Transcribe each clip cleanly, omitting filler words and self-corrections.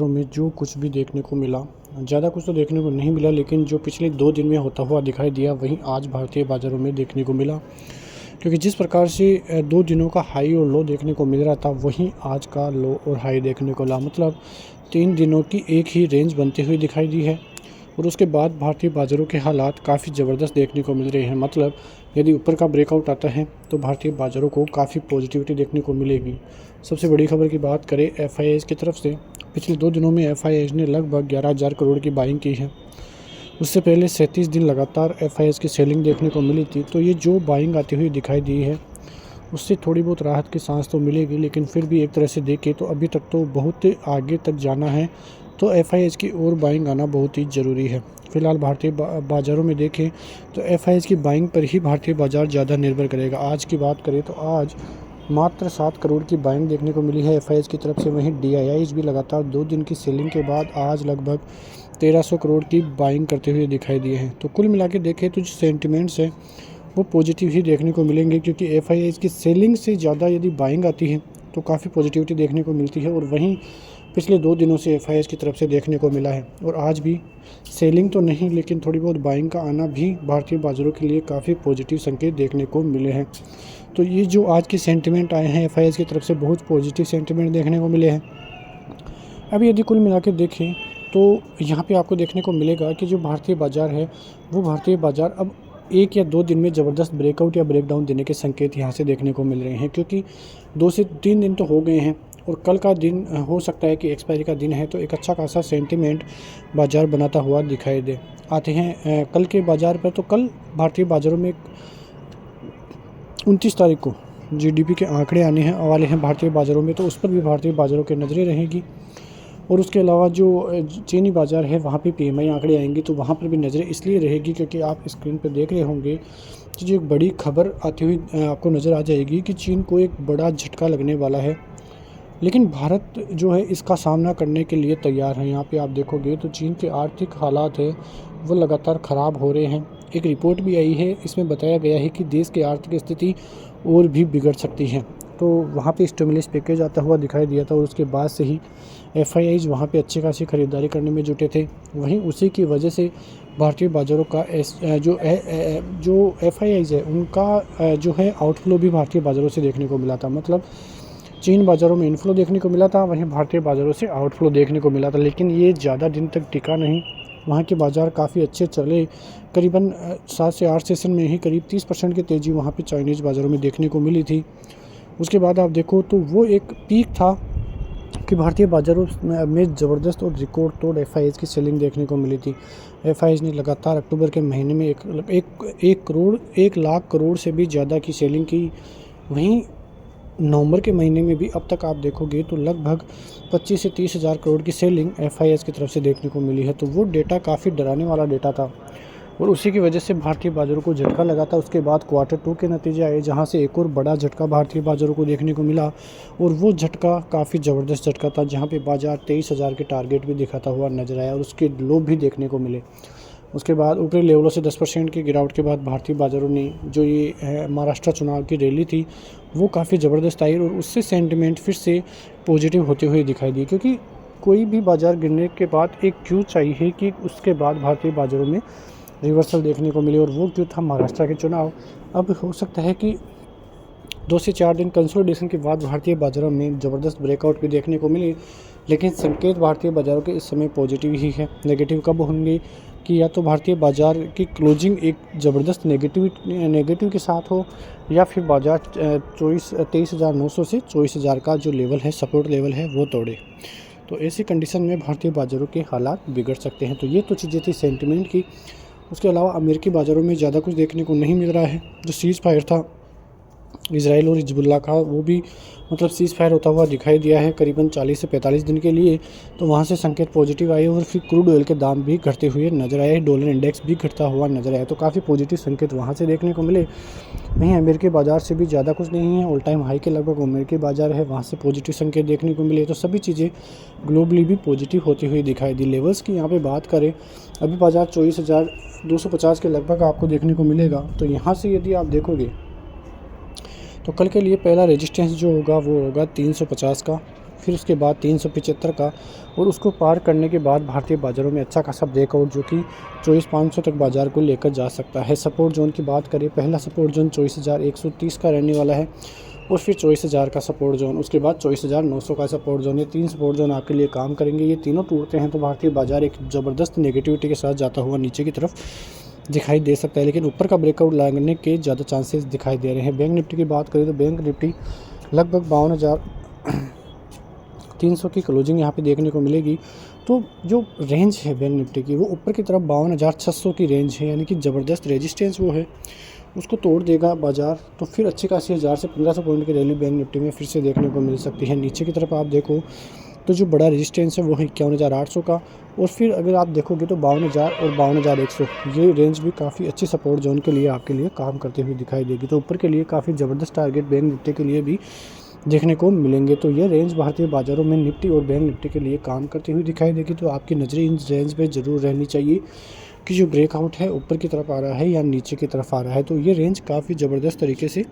में जो कुछ भी देखने को मिला, ज़्यादा कुछ तो देखने को नहीं मिला, लेकिन जो पिछले 2 दिन में होता हुआ दिखाई दिया वहीं आज भारतीय बाज़ारों में देखने को मिला। क्योंकि जिस प्रकार से 2 दिनों का हाई और लो देखने को मिल रहा था, वहीं आज का लो और हाई देखने को मिला। मतलब 3 दिनों की एक ही रेंज बनती हुई दिखाई दी है और उसके बाद भारतीय बाज़ारों के हालात काफ़ी ज़बरदस्त देखने को मिल रहे हैं। मतलब यदि ऊपर का ब्रेकआउट आता है तो भारतीय बाज़ारों को काफ़ी पॉजिटिविटी देखने को मिलेगी। सबसे बड़ी खबर की बात करें एफआईआईज़ की तरफ से, पिछले 2 दिनों में एफआईआईज़ ने लगभग 11,000 करोड़ की बाइंग की है। उससे पहले 37 दिन लगातार एफआईआईज़ की सेलिंग देखने को मिली थी। तो ये जो बाइंग आती हुई दिखाई दी है, उससे थोड़ी बहुत राहत की सांस तो मिलेगी, लेकिन फिर भी एक तरह से देखें तो अभी तक तो बहुत आगे तक जाना है, तो एफआईआईज़ की और बाइंग आना बहुत ही ज़रूरी है। फिलहाल भारतीय बाज़ारों में देखें तो एफआईआईज़ की बाइंग पर ही भारतीय बाज़ार ज़्यादा निर्भर करेगा। आज की बात करें तो आज मात्र 7 करोड़ की बाइंग देखने को मिली है एफआईआईज़ की तरफ से। वहीं डीआईआईज़ भी लगातार 2 दिन की सेलिंग के बाद आज लगभग 1300 करोड़ की बाइंग करते हुए दिखाई दिए हैं। तो कुल मिला के देखें तो जो सेंटिमेंट्स हैं वो पॉजिटिव ही देखने को मिलेंगे, क्योंकि एफआईआईज़ की सेलिंग से ज़्यादा यदि बाइंग आती है तो काफ़ी पॉजिटिविटी देखने को मिलती है। और वहीं पिछले 2 दिनों से एफआईआईज़ की तरफ से देखने को मिला है, और आज भी सेलिंग तो नहीं लेकिन थोड़ी बहुत बाइंग का आना भी भारतीय बाज़ारों के लिए काफ़ी पॉजिटिव संकेत देखने को मिले हैं। तो ये जो आज के सेंटिमेंट आए हैं एफआईआईज़ की तरफ से, बहुत पॉजिटिव सेंटिमेंट देखने को मिले हैं। अभी यदि कुल मिला के देखें तो यहाँ पे आपको देखने को मिलेगा कि जो भारतीय बाज़ार है, वो भारतीय बाज़ार अब 1 या 2 दिन में ज़बरदस्त ब्रेकआउट या ब्रेकडाउन देने के संकेत यहाँ से देखने को मिल रहे हैं। क्योंकि 2 से 3 दिन तो हो गए हैं और कल का दिन हो सकता है कि एक्सपायरी का दिन है, तो एक अच्छा खासा सेंटिमेंट बाज़ार बनाता हुआ दिखाई दे। आते हैं कल के बाज़ार पर। तो कल भारतीय बाज़ारों में 29 तारीख को जीडीपी के आंकड़े आने हैं वाले हैं भारतीय बाज़ारों में, तो उस पर भी भारतीय बाज़ारों की नज़रें रहेगी। और उसके अलावा जो चीनी बाज़ार है वहाँ पे पीएमआई आंकड़े आएंगे, तो वहाँ पर भी नज़रें इसलिए रहेगी क्योंकि आप स्क्रीन पर देख रहे होंगे कि जो एक बड़ी खबर आती हुई आपको नज़र आ जाएगी कि चीन को एक बड़ा झटका लगने वाला है, लेकिन भारत जो है इसका सामना करने के लिए तैयार है। यहाँ पे आप देखोगे तो चीन के आर्थिक हालात है वो लगातार ख़राब हो रहे हैं। एक रिपोर्ट भी आई है, इसमें बताया गया है कि देश की आर्थिक स्थिति और भी बिगड़ सकती है। तो वहाँ पे स्टिमुलस पैकेज आता हुआ दिखाई दिया था और उसके बाद से ही एफआईआईज़ वहाँ पे अच्छी खासी खरीदारी करने में जुटे थे। वहीं उसी की वजह से भारतीय बाज़ारों का जो एफआईआईज़ है उनका जो है आउटफ्लो भी भारतीय बाज़ारों से देखने को मिला था। मतलब चीन बाज़ारों में इनफ्लो देखने को मिला था, वहीं भारतीय बाज़ारों से आउटफ्लो देखने को मिला था, लेकिन ये ज़्यादा दिन तक टिका नहीं। वहाँ के बाज़ार काफ़ी अच्छे चले, करीबन 7 से 8 सेशन में ही करीब 30% की तेज़ी वहाँ पे चाइनीज़ बाज़ारों में देखने को मिली थी। उसके बाद आप देखो तो वो एक पीक था कि भारतीय बाज़ारों में ज़बरदस्त और रिकॉर्ड तोड़ एफआईआईज़ की सेलिंग देखने को मिली थी। एफआईआईज़ ने लगातार अक्टूबर के महीने में 1 लाख करोड़ से भी ज़्यादा की सेलिंग की। वहीं नवंबर के महीने में भी अब तक आप देखोगे तो लगभग 25 से 30 हज़ार करोड़ की सेलिंग एफआईआईज़ की तरफ से देखने को मिली है। तो वो डेटा काफ़ी डराने वाला डेटा था और उसी की वजह से भारतीय बाज़ारों को झटका लगा था। उसके बाद Q2 के नतीजे आए, जहां से एक और बड़ा झटका भारतीय बाज़ारों को देखने को मिला और वो झटका काफ़ी ज़बरदस्त झटका था, जहां पे बाज़ार 23,000 के टारगेट भी दिखाता हुआ नजर आया और उसके लो भी देखने को मिले। उसके बाद ऊपरी लेवलों से 10% की गिरावट के बाद भारतीय बाज़ारों ने जो ये महाराष्ट्र चुनाव की रैली थी वो काफ़ी ज़बरदस्त आई और उससे सेंटिमेंट फिर से पॉजिटिव होते हुए दिखाई दी। क्योंकि कोई भी बाज़ार गिरने के बाद एक क्यू चाहिए कि उसके बाद भारतीय बाज़ारों में रिवर्सल देखने को मिले, और वो क्यों था महाराष्ट्र के चुनाव। अब हो सकता है कि 2 से 4 दिन कंसोलिडेशन के बाद भारतीय बाज़ारों में ज़बरदस्त ब्रेकआउट भी देखने को मिले, लेकिन संकेत भारतीय बाज़ारों के इस समय पॉजिटिव ही है। नेगेटिव कब होंगे कि या तो भारतीय बाज़ार की क्लोजिंग एक ज़बरदस्त नेगेटिव के साथ हो, या फिर बाज़ार 23,900 से 24,000 का जो लेवल है, सपोर्ट लेवल है, वो तोड़े। तो ऐसी कंडीशन में भारतीय बाज़ारों के हालात बिगड़ सकते हैं। तो ये तो चीज़ें थी सेंटिमेंट की। उसके अलावा अमेरिकी बाज़ारों में ज़्यादा कुछ देखने को नहीं मिल रहा है। जो सीज़ फायर था इजराइल और हिजबुल्लाह का, वो भी मतलब सीज़ फायर होता हुआ दिखाई दिया है करीबन 40 से 45 दिन के लिए। तो वहाँ से संकेत पॉजिटिव आए और फिर क्रूड ऑयल के दाम भी घटते हुए नजर आए, डॉलर इंडेक्स भी घटता हुआ नजर आया। तो काफ़ी पॉजिटिव संकेत वहाँ से देखने को मिले। वहीं अमेरिकी बाज़ार से भी ज़्यादा कुछ नहीं है, ऑल टाइम हाई के लगभग अमेरिकी बाज़ार है, वहाँ से पॉजिटिव संकेत देखने को मिले। तो सभी चीज़ें ग्लोबली भी पॉजिटिव होती हुई दिखाई दी। लेवल्स की यहाँ पे बात करें, अभी बाज़ार 24,250 के लगभग आपको देखने को मिलेगा। तो यहाँ से यदि आप देखोगे तो कल के लिए पहला रेजिस्टेंस जो होगा वो होगा 350 का, फिर उसके बाद 375 का, और उसको पार करने के बाद भारतीय बाज़ारों में अच्छा खासा ब्रेकआउट जो कि 24,500 तक बाज़ार को लेकर जा सकता है। सपोर्ट जोन की बात करें, पहला सपोर्ट जोन 24,130 का रहने वाला है, और फिर 24,000 का सपोर्ट जोन, उसके बाद 24,900 का सपोर्ट जोन। ये 3 सपोर्ट जोन आपके लिए काम करेंगे। ये तीनों टूटते हैं तो भारतीय बाज़ार एक ज़बरदस्त नेगेटिविटी के साथ जाता हुआ नीचे की तरफ दिखाई दे सकता है, लेकिन ऊपर का ब्रेकआउट लगने के ज़्यादा चांसेस दिखाई दे रहे हैं। बैंक निफ्टी की बात करें तो बैंक निफ्टी लगभग 52,300 की क्लोजिंग यहाँ पे देखने को मिलेगी। तो जो रेंज है बैंक निफ्टी की वो ऊपर की तरफ 52,600 की रेंज है, यानी कि ज़बरदस्त रेजिस्टेंस वो है, उसको तोड़ देगा बाज़ार तो फिर अच्छी खासी 1000 से 1500 पॉइंट की रैली बैंक निफ्टी में फिर से देखने को मिल सकती है। नीचे की तरफ आप देखो तो जो बड़ा रेजिस्टेंस है वो है 51,800 का, और फिर अगर आप देखोगे तो 52,000 और 52,100 ये रेंज भी काफ़ी अच्छी सपोर्ट जोन के लिए आपके लिए काम करते हुए दिखाई देगी। तो ऊपर के लिए काफ़ी ज़बरदस्त टारगेट बैंक निफ्टी के लिए भी देखने को मिलेंगे। तो ये रेंज भारतीय बाज़ारों में निफ्टी और बैंक निफ्टी के लिए काम करती हुई दिखाई देगी। तो आपकी नज़रें इन रेंज पे ज़रूर रहनी चाहिए कि जो ब्रेकआउट है ऊपर की तरफ आ रहा है या नीचे की तरफ आ रहा है। तो ये रेंज काफ़ी ज़बरदस्त तरीके से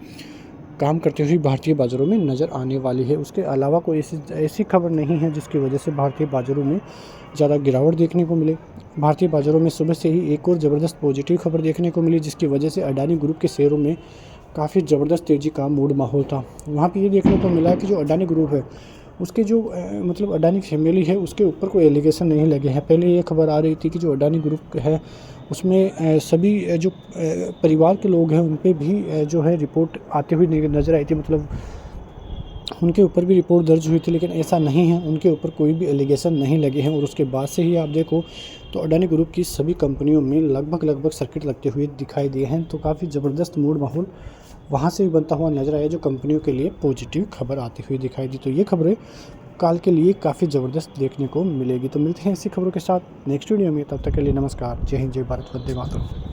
काम करती हुई भारतीय बाज़ारों में नज़र आने वाली है। उसके अलावा कोई ऐसी खबर नहीं है जिसकी वजह से भारतीय बाज़ारों में ज़्यादा गिरावट देखने को मिले। भारतीय बाज़ारों में सुबह से ही एक और ज़बरदस्त पॉजिटिव खबर देखने को मिली, जिसकी वजह से अडानी ग्रुप के शेयरों में काफ़ी ज़बरदस्त तेज़ी का मूड माहौल था। वहाँ पे ये देखने को मिला कि जो अडानी ग्रुप है उसके जो मतलब अडानी फैमिली है उसके ऊपर कोई एलिगेशन नहीं लगे हैं। पहले ये खबर आ रही थी कि जो अडानी ग्रुप है उसमें सभी जो परिवार के लोग हैं उन पे भी जो है रिपोर्ट आती हुई नज़र आई थी, मतलब उनके ऊपर भी रिपोर्ट दर्ज हुई थी, लेकिन ऐसा नहीं है, उनके ऊपर कोई भी एलिगेशन नहीं लगे हैं। और उसके बाद से ही आप देखो तो अडानी ग्रुप की सभी कंपनियों में लगभग सर्किट लगते हुए दिखाई दिए हैं। तो काफ़ी ज़बरदस्त मूड माहौल वहाँ से भी बनता हुआ नजर आया, जो कंपनियों के लिए पॉजिटिव खबर आती हुई दिखाई दी। तो ये खबरें काल के लिए काफ़ी ज़बरदस्त देखने को मिलेगी। तो मिलते हैं ऐसी खबरों के साथ नेक्स्ट वीडियो में, तब तक के लिए नमस्कार, जय हिंद, जय भारत, वंदे मातरम।